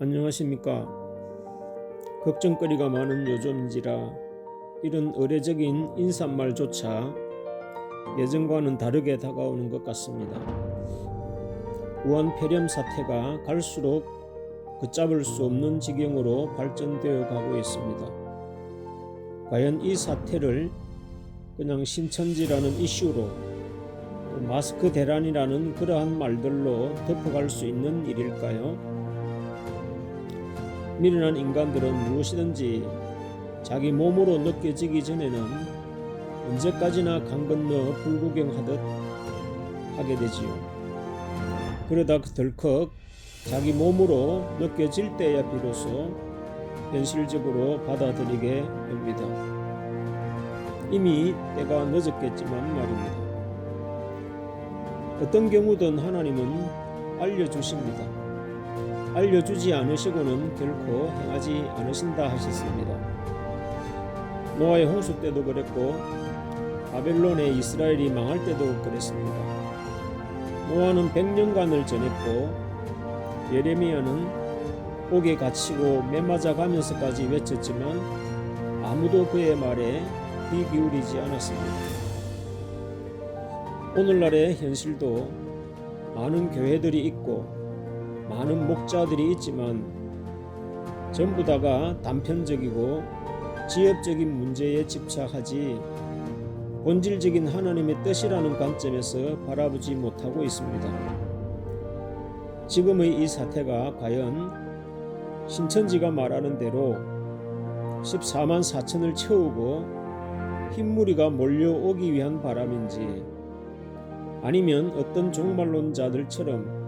안녕하십니까. 걱정거리가 많은 요즘인지라 이런 의례적인 인사말조차 예전과는 다르게 다가오는 것 같습니다. 우한 폐렴 사태가 갈수록 걷잡을 수 없는 지경으로 발전되어 가고 있습니다. 과연 이 사태를 그냥 신천지라는 이슈로 마스크 대란이라는 그러한 말들로 덮어갈 수 있는 일일까요? 미련한 인간들은 무엇이든지 자기 몸으로 느껴지기 전에는 언제까지나 강 건너 불구경하듯 하게 되지요. 그러다 덜컥 자기 몸으로 느껴질 때야 비로소 현실적으로 받아들이게 됩니다. 이미 때가 늦었겠지만 말입니다. 어떤 경우든 하나님은 알려주십니다. 알려주지 않으시고는 결코 행하지 않으신다 하셨습니다. 노아의 홍수 때도 그랬고 바벨론의 이스라엘이 망할 때도 그랬습니다. 노아는 100년간을 전했고 예레미야는 옥에 갇히고 매맞아 가면서까지 외쳤지만 아무도 그의 말에 귀 기울이지 않았습니다. 오늘날의 현실도 많은 교회들이 있고 많은 목자들이 있지만 전부 다가 단편적이고 지엽적인 문제에 집착하지 본질적인 하나님의 뜻이라는 관점에서 바라보지 못하고 있습니다. 지금의 이 사태가 과연 신천지가 말하는 대로 14만 4천을 채우고 흰무리가 몰려오기 위한 바람인지 아니면 어떤 종말론자들처럼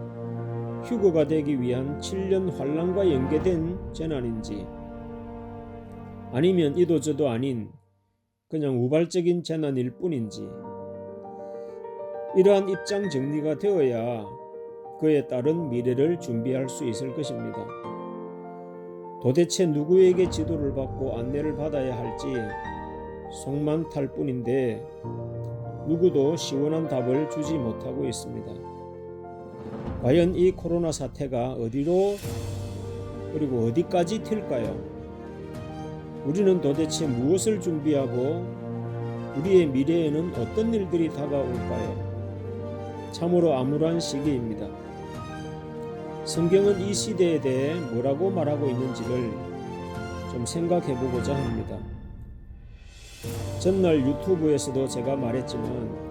휴거가 되기 위한 7년 환란과 연계된 재난인지 아니면 이도저도 아닌 그냥 우발적인 재난일 뿐인지 이러한 입장 정리가 되어야 그에 따른 미래를 준비할 수 있을 것입니다. 도대체 누구에게 지도를 받고 안내를 받아야 할지 속만 탈 뿐인데 누구도 시원한 답을 주지 못하고 있습니다. 과연 이 코로나 사태가 어디로 그리고 어디까지 튈까요? 우리는 도대체 무엇을 준비하고 우리의 미래에는 어떤 일들이 다가올까요? 참으로 암울한 시기입니다. 성경은 이 시대에 대해 뭐라고 말하고 있는지를 좀 생각해 보고자 합니다. 전날 유튜브에서도 제가 말했지만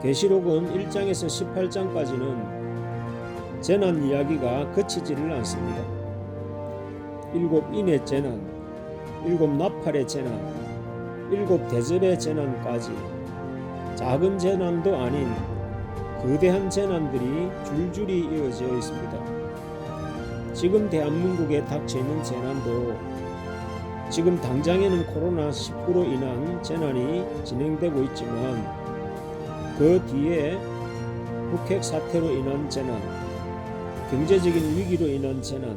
계시록은 1장에서 18장까지는 재난 이야기가 그치지를 않습니다. 7 인의 재난, 7 나팔의 재난, 7 대접의 재난까지 작은 재난도 아닌 거대한 재난들이 줄줄이 이어져 있습니다. 지금 대한민국에 닥쳐 있는 재난도 지금 당장에는 코로나19로 인한 재난이 진행되고 있지만 그 뒤에 북핵 사태로 인한 재난, 경제적인 위기로 인한 재난,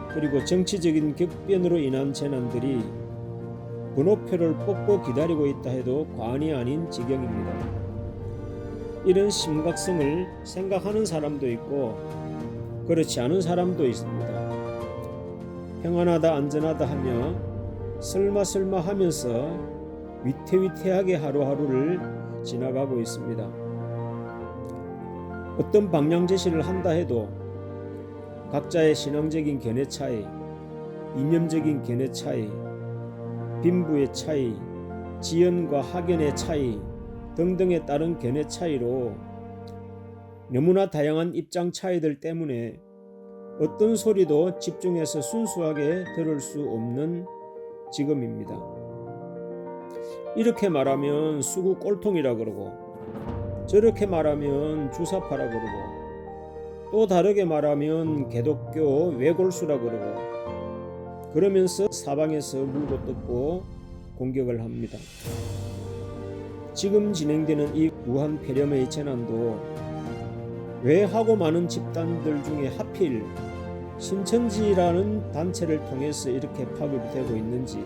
그리고 정치적인 격변으로 인한 재난들이 번호표를 뽑고 기다리고 있다 해도 과언이 아닌 지경입니다. 이런 심각성을 생각하는 사람도 있고 그렇지 않은 사람도 있습니다. 평안하다 안전하다 하며 설마 하면서 위태위태하게 하루하루를 지나가고 있습니다. 어떤 방향 제시를 한다 해도 각자의 신앙적인 견해 차이, 이념적인 견해 차이, 빈부의 차이, 지연과 학연의 차이 등등에 따른 견해 차이로 너무나 다양한 입장 차이들 때문에 어떤 소리도 집중해서 순수하게 들을 수 없는 지금입니다. 이렇게 말하면 수구 꼴통이라 그러고 저렇게 말하면 주사파라 그러고 또 다르게 말하면 개독교 외골수라 그러고 그러면서 사방에서 물고 뜯고 공격을 합니다. 지금 진행되는 이 우한 폐렴의 재난도 왜 하고 많은 집단들 중에 하필 신천지라는 단체를 통해서 이렇게 파급이 되고 있는지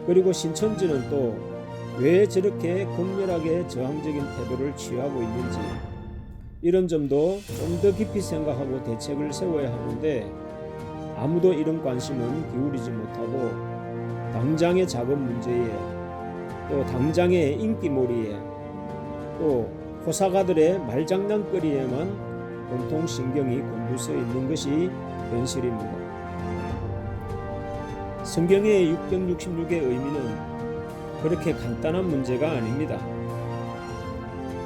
그리고 신천지는 또 왜 저렇게 극렬하게 저항적인 태도를 취하고 있는지 이런 점도 좀 더 깊이 생각하고 대책을 세워야 하는데 아무도 이런 관심은 기울이지 못하고 당장의 작은 문제에 또 당장의 인기몰이에 또 호사가들의 말장난거리에만 온통 신경이 곤두서 있는 것이 현실입니다. 성경의 666의 의미는 그렇게 간단한 문제가 아닙니다.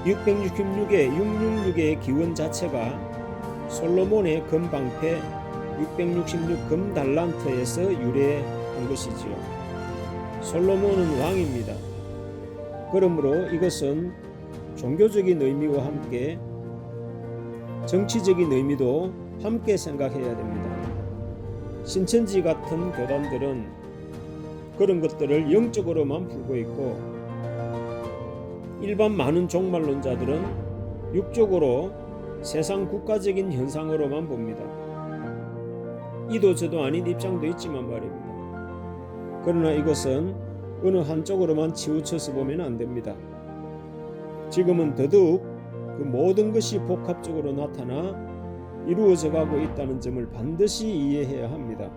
666의 666의 기원 자체가 솔로몬의 금방패 666 금달란트에서 유래한 것이지요. 솔로몬은 왕입니다. 그러므로 이것은 종교적인 의미와 함께 정치적인 의미도 함께 생각해야 됩니다. 신천지 같은 교단들은 그런 것들을 영적으로만 풀고 있고 일반 많은 종말론자들은 육적으로 세상 국가적인 현상으로만 봅니다. 이도 저도 아닌 입장도 있지만 말입니다. 그러나 이것은 어느 한쪽으로만 치우쳐서 보면 안 됩니다. 지금은 더더욱 그 모든 것이 복합적으로 나타나 이루어져 가고 있다는 점을 반드시 이해해야 합니다.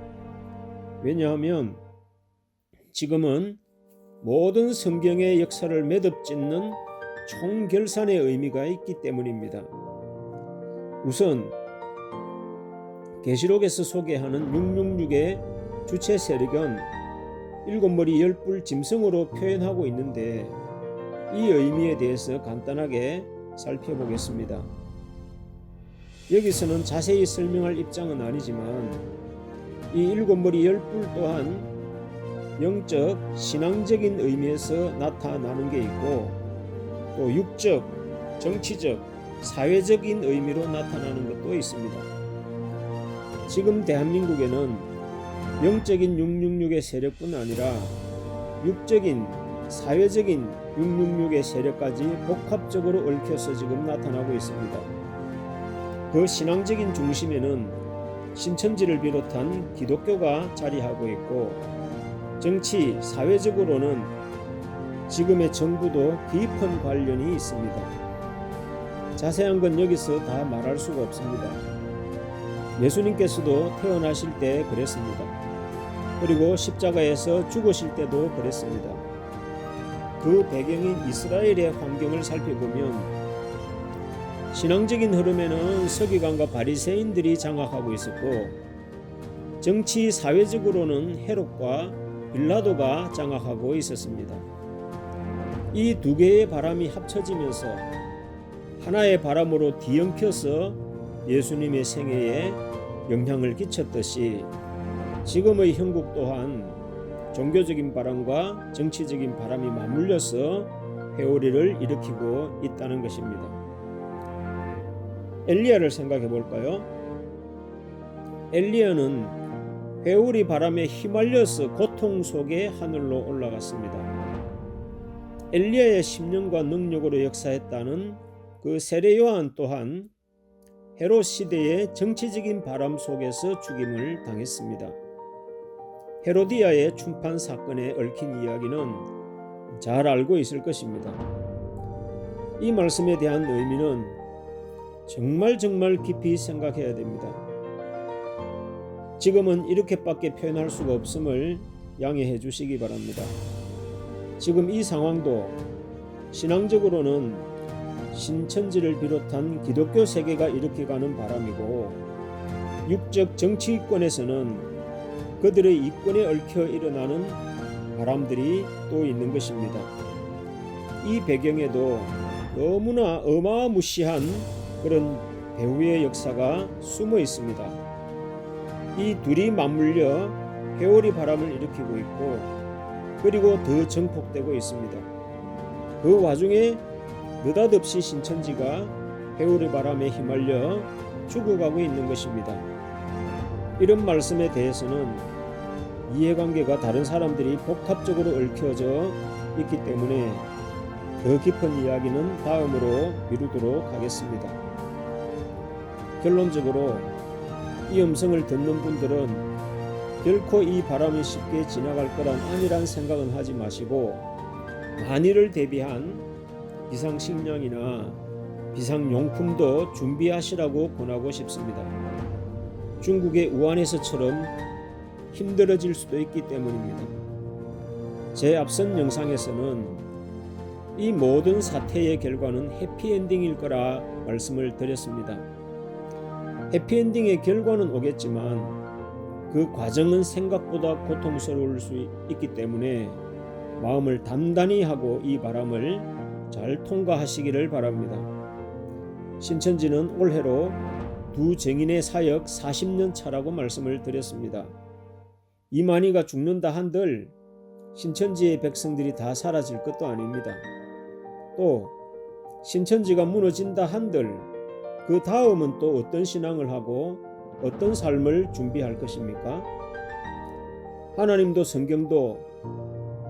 왜냐하면 지금은 모든 성경의 역사를 매듭짓는 총결산의 의미가 있기 때문입니다. 우선 계시록에서 소개하는 666의 주체 세력은 일곱 머리 열뿔 짐승으로 표현하고 있는데 이 의미에 대해서 간단하게 살펴보겠습니다. 여기서는 자세히 설명할 입장은 아니지만 이 일곱 머리 열뿔 또한 영적, 신앙적인 의미에서 나타나는 게 있고 또 육적, 정치적, 사회적인 의미로 나타나는 것도 있습니다. 지금 대한민국에는 영적인 666의 세력뿐 아니라 육적인, 사회적인 666의 세력까지 복합적으로 얽혀서 지금 나타나고 있습니다. 그 신앙적인 중심에는 신천지를 비롯한 기독교가 자리하고 있고 정치, 사회적으로는 지금의 정부도 깊은 관련이 있습니다. 자세한 건 여기서 다 말할 수가 없습니다. 예수님께서도 태어나실 때 그랬습니다. 그리고 십자가에서 죽으실 때도 그랬습니다. 그 배경인 이스라엘의 환경을 살펴보면 신앙적인 흐름에는 서기관과 바리새인들이 장악하고 있었고 정치 사회적으로는 헤롯과 빌라도가 장악하고 있었습니다. 이 두 개의 바람이 합쳐지면서 하나의 바람으로 뒤엉켜서 예수님의 생애에 영향을 끼쳤듯이 지금의 형국 또한 종교적인 바람과 정치적인 바람이 맞물려서 회오리를 일으키고 있다는 것입니다. 엘리야를 생각해 볼까요? 엘리야는 회오리 바람에 휘말려서 고통 속에 하늘로 올라갔습니다. 엘리야의 심령과 능력으로 역사했다는 그 세례 요한 또한 헤롯 시대의 정치적인 바람 속에서 죽임을 당했습니다. 헤로디아의 충판 사건에 얽힌 이야기는 잘 알고 있을 것입니다. 이 말씀에 대한 의미는 정말 깊이 생각해야 됩니다. 지금은 이렇게밖에 표현할 수가 없음을 양해해 주시기 바랍니다. 지금 이 상황도 신앙적으로는 신천지를 비롯한 기독교 세계가 일으켜가는 바람이고 육적 정치권에서는 그들의 이권에 얽혀 일어나는 바람들이 또 있는 것입니다. 이 배경에도 너무나 어마무시한 그런 배후의 역사가 숨어 있습니다. 이 둘이 맞물려 회오리 바람을 일으키고 있고 그리고 더 증폭되고 있습니다. 그 와중에 느닷없이 신천지가 회오리 바람에 휘말려 죽어가고 있는 것입니다. 이런 말씀에 대해서는 이해관계가 다른 사람들이 복합적으로 얽혀져 있기 때문에 더 깊은 이야기는 다음으로 미루도록 하겠습니다. 결론적으로 이 음성을 듣는 분들은 결코 이 바람이 쉽게 지나갈 거란 아니란 생각은 하지 마시고 만일을 대비한 비상식량이나 비상용품도 준비하시라고 권하고 싶습니다. 중국의 우한에서처럼 힘들어질 수도 있기 때문입니다. 제 앞선 영상에서는 이 모든 사태의 결과는 해피엔딩일 거라 말씀을 드렸습니다. 해피엔딩의 결과는 오겠지만 그 과정은 생각보다 고통스러울 수 있기 때문에 마음을 단단히 하고 이 바람을 잘 통과하시기를 바랍니다. 신천지는 올해로 두 증인의 사역 40년 차라고 말씀을 드렸습니다. 이만희가 죽는다 한들 신천지의 백성들이 다 사라질 것도 아닙니다. 또 신천지가 무너진다 한들 그 다음은 또 어떤 신앙을 하고 어떤 삶을 준비할 것입니까? 하나님도 성경도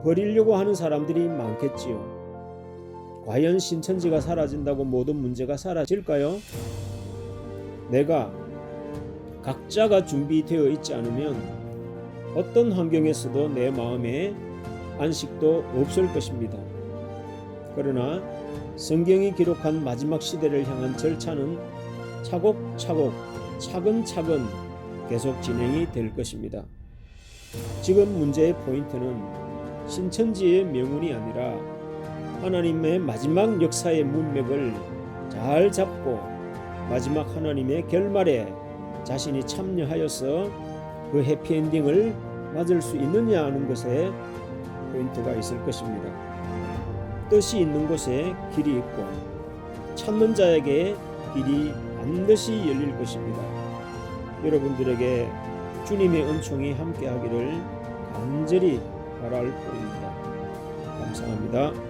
버리려고 하는 사람들이 많겠지요. 과연 신천지가 사라진다고 모든 문제가 사라질까요? 내가 각자가 준비되어 있지 않으면 어떤 환경에서도 내 마음에 안식도 없을 것입니다. 그러나 성경이 기록한 마지막 시대를 향한 절차는 차곡차곡 차근차근 계속 진행이 될 것입니다. 지금 문제의 포인트는 신천지의 명운이 아니라 하나님의 마지막 역사의 문맥을 잘 잡고 마지막 하나님의 결말에 자신이 참여하여서 그 해피엔딩을 맞을 수 있느냐 하는 것에 포인트가 있을 것입니다. 뜻이 있는 곳에 길이 있고 찾는 자에게 길이 반드시 열릴 것입니다. 여러분들에게 주님의 은총이 함께하기를 간절히 바랄 뿐입니다. 감사합니다.